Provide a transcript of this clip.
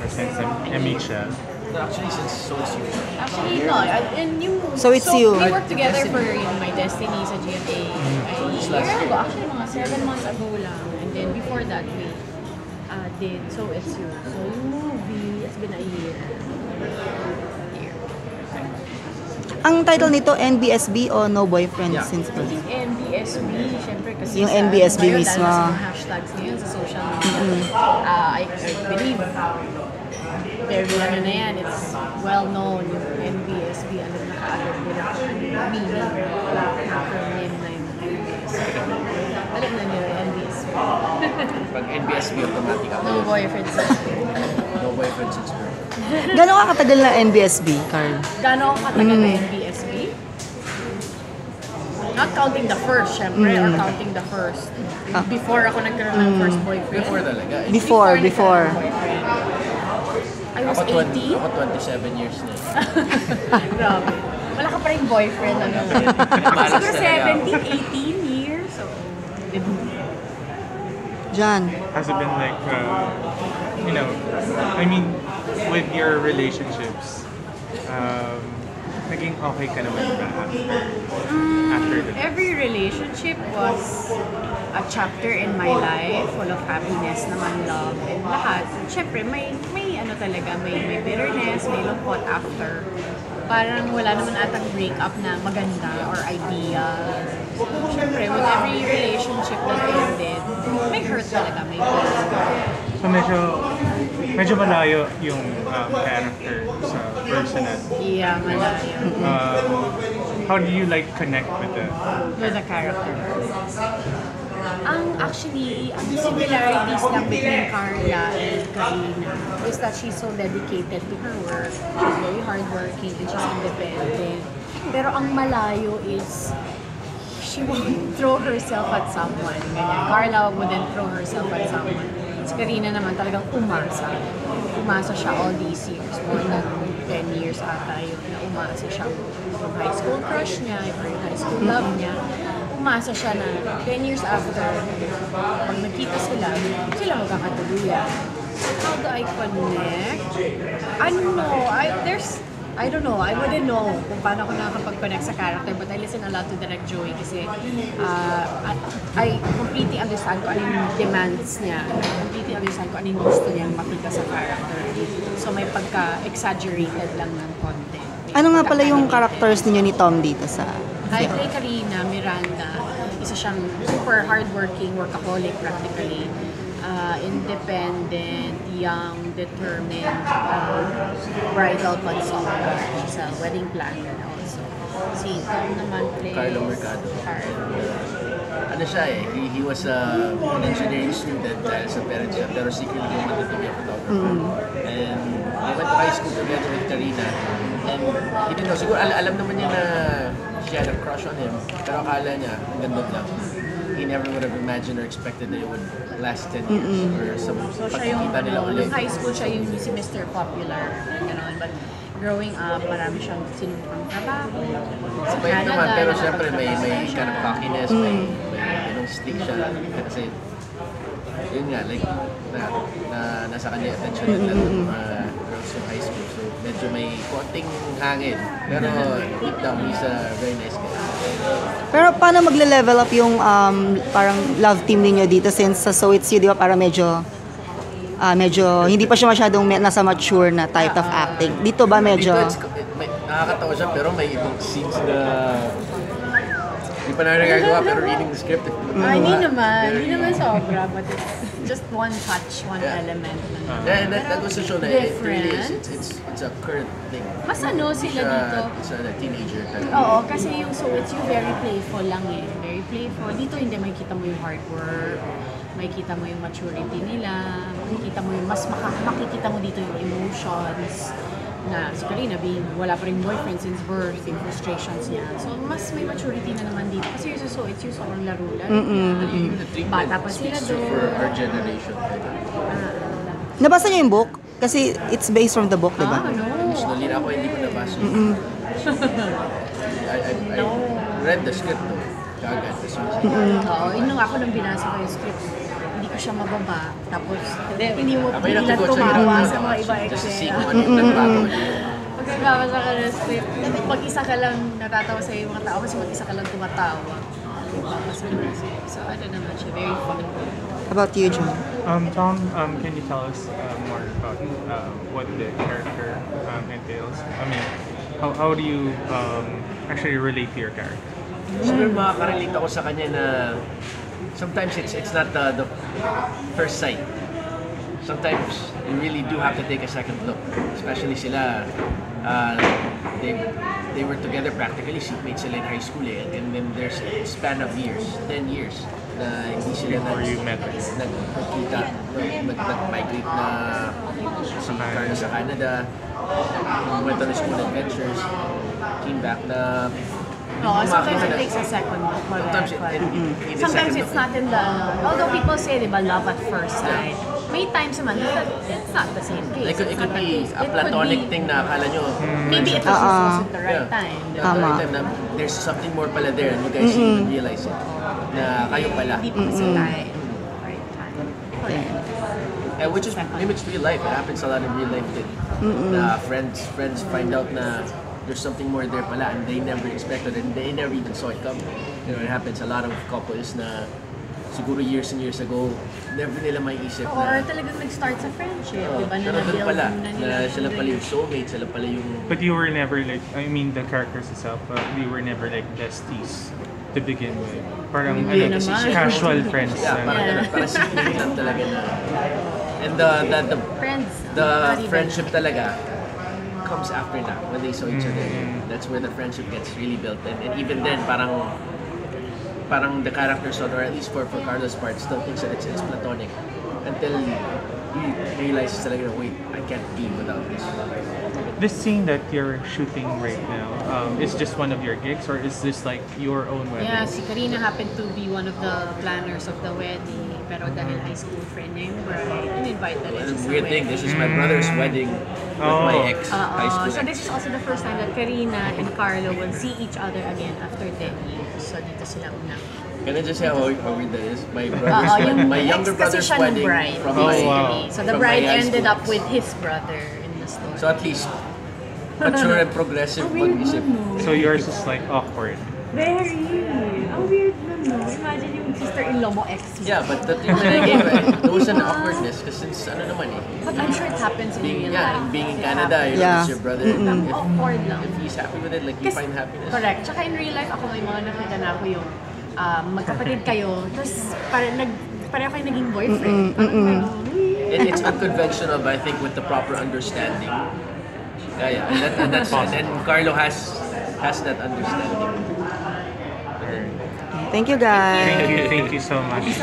since MHL? Actually, since So It's You. Actually, no. And yung, So It's You. We worked together for My Destiny sa GMA. Year ago, actually mga 7 months ago lang. And then before that, we did So It's You. So yung movie, it's been a year. Ang title nito, NBSB o No Boyfriend Yeah. Since Birth? Yung NBSB, syempre kasi Yung sa, NBSB ngayon, mismo. dahil sa mga hashtags ngayon sa social media, I believe very ano na yan, it's well known yung NBSB, alam na kaagad nila meaning, acronym na yung NBSB. Alam na nila NBSB. Pag NBSB automatic ako. No boyfriend since birth. No boyfriend since birth. Gano'n ka katagal na NBSB, Carl? Gano'n ako katagal na NBSB? Not counting the first, syempre, or counting the first. Before ako nagkaroon ng first boyfriend. Before talaga. Before. nagkaroon ng boyfriend. I was 18. Ako 27 years na. Grabe. Wala ka pa rin boyfriend, ano? Siguro 17, 18 years. So, John. Has it been like, you know, I mean, with your relationships, naging okay ka naman ba after that? every relationship was a chapter in my life, full of happiness naman, love, and lahat. Siyempre, may ano talaga, may bitterness, may lungkot after. Parang wala naman atang breakup na maganda or ideal. Siyempre, with every relationship that ended, may hurt talaga, may pain. So medyo malayo yung character sa personal. Yeah, malayo. How do you like connect with With the character. Actually, ang similarities lang between Carla and Karina is that she's so dedicated to her work. She's very hardworking and she's independent. Pero ang malayo is she won't throw herself at someone. Ganyan. Carla wouldn't throw herself at someone. Si Karina naman talagang umasa. Umasa siya all these years. More than 10 years ata yun na umasa siya. Yung high school crush niya, yung high school love niya. Umasa siya na 10 years after, pag nagkita sila magkakatuluyan. How do I connect? I don't know. I don't know. I wouldn't know kung paano ako nakakapag-connect sa character, but I listen a lot to Direct Joey kasi I completely understand kung ano yung demands niya. I completely understand kung ano yung gusto niyang makita sa character. So may pagka-exaggerated lang ng content. Ano nga pala yung characters ninyo ni Tom dito sa... I play Karina Miranda. Isa siyang super hardworking, workaholic practically. Independent, young, determined, bridal consultant. She's a wedding planner also. Si Tom naman plays... Carlo Mercado. Carlo. Ano siya eh, he was an engineering student sa parents niya, pero secretly he wanted to be a photographer. And they went to high school together with Karina. And he didn't know, siguro alam naman niya na she had a crush on him, pero akala niya, hanggang doon lang. He never would have imagined or expected that it would last 10 years or some So siya yung, pagkikita nila ulit. yung high school, siya yung si Mr. Popular. Gano'n. But growing up, marami siyang sinupang trabaho. Sa Bait Canada, naman, pero syempre may nakapag-professor kind of siya. cockiness, may ganung stick siya. Kasi, yun nga, like, nasa kanya attention nila ng mga girls in high school. So, medyo may konting hangin. Pero, deep down, he's a very nice guy. Pero paano magle-level up yung parang love team ninyo dito since sa So It's You, di ba, parang medyo hindi pa siya masyadong nasa mature na type of acting. Dito ba medyo... Dito, nakakatawa siya, pero may ibang scenes na hindi pa na nagagawa, pero reading the script. Hindi naman sobra, but it's just one touch, one element. Yeah, that was to show that it really is. Different. It's a current thing. Mas ano sila dito? It's a teenager talaga. Oo, kasi yung So It's You very playful lang eh. Very playful. Dito hindi makikita mo yung hard work, makikita mo yung maturity nila, makikita mo yung makikita mo dito yung emotions na si Karina wala pa rin boyfriend since birth, yung frustrations niya. So mas may maturity na naman dito. Kasi yung So It's You sobrang laro-laro. The treatment Bata pa sila speaks doon. for our generation. Nabasa niyo yung book? Kasi it's based from the book, di ba? No. Personally, ako hindi ko nabasa. I read the script though. Kagad. Oo, yun nung ako nang binasa ko yung script. Hindi ko siya mababa, tapos hindi mo Ako yung pigilan nag-coach sa tumawa hirap. sa mga iba Just to see eksena. kung ano yung nagbago. Pag nagbabasa ka ng script, pag isa ka lang natatawa sa yung mga tao kasi pag isa ka lang tumatawa. Nagbabasa ka ng script. So ano naman siya, very fun. How about you, John? Tom, can you tell us more about what the character entails? I mean, how do you actually relate to your character? Siguro makaka-relate ako sa kanya na sometimes it's not the first sight. Sometimes you really do have to take a second look. Especially sila, they were together practically, seatmates sila in high school eh. And then there's a span of years, 10 years, na hindi sila Before you met her. nagkita, nag-migrate na si Carlo sa Canada, went on his own adventures, came back na No, sometimes it takes a second look. Sometimes Sometimes it's not in the... Although people say, di ba, love at first sight. May times naman, it's not the same case. It It's could not the be case. a It could platonic be- thing na akala nyo. Maybe it was just at the right time. di ba? At the right time na there's something more pala there and you guys didn't realize it. Na kayo pala. Hindi pa kasi time. Right time. Correct. Which is real life. It happens a lot in real life din. Na friends find out na there's something more there pala and they never expected it and they never even saw it coming. You know, it happens a lot of couples na siguro years and years ago, never nila maiisip Or na talagang nag-start sa friendship, di ba? pero doon na-build pala, na nila. na sila pala yung soulmate, sila pala yung But you were never like, I mean, the characters itself, we were never like besties to begin with. Parang Hindi ano, naman. casual friends. yeah, parang Yeah. ganun, parang sibling lang talaga na and Friends. the not even- friendship talaga comes after na when they saw each other. That's where the friendship gets really built and even then parang the characters or at least for Carlos' part still thinks that it's platonic until he realizes talaga wait, I can't be without this. This scene that you're shooting right now, is just one of your gigs or is this like your own wedding? Yeah, si Karina happened to be one of the planners of the wedding. Pero dahil high school friend niya yung bride, in-invite na rin And siya sa weird thing, wedding. this is my brother's wedding with my ex high school So ex. this is also the first time that Karina and Carlo will see each other again after 10 years. So dito sila unang. Can I just say how weird that is? My brother's wedding, my younger ex kasi brother's siya ng wedding bride, from basically. my So the from bride my high ended school up ex. with his brother in the story. So at least mature and progressive pag-isip. So yours is like awkward. Very! Ang weird nun, no? Imagine yung sister-in-law mo, ex mo. Yeah, but the treatment I gave, there was an awkwardness because since ano naman eh, But I'm sure it happens in being real yeah, life. and being in It Canada, you know, Yeah. it's your brother. Awkward lang. If he's happy with it, like you Kasi- find happiness. Correct. Tsaka in real life, ako may mga nakita na ako yung magkapatid kayo, tapos pareho kayo naging boyfriend. Parang It's unconventional, but I think with the proper understanding. Yeah, and Carlo has that understanding. Thank you, guys. Thank you so much.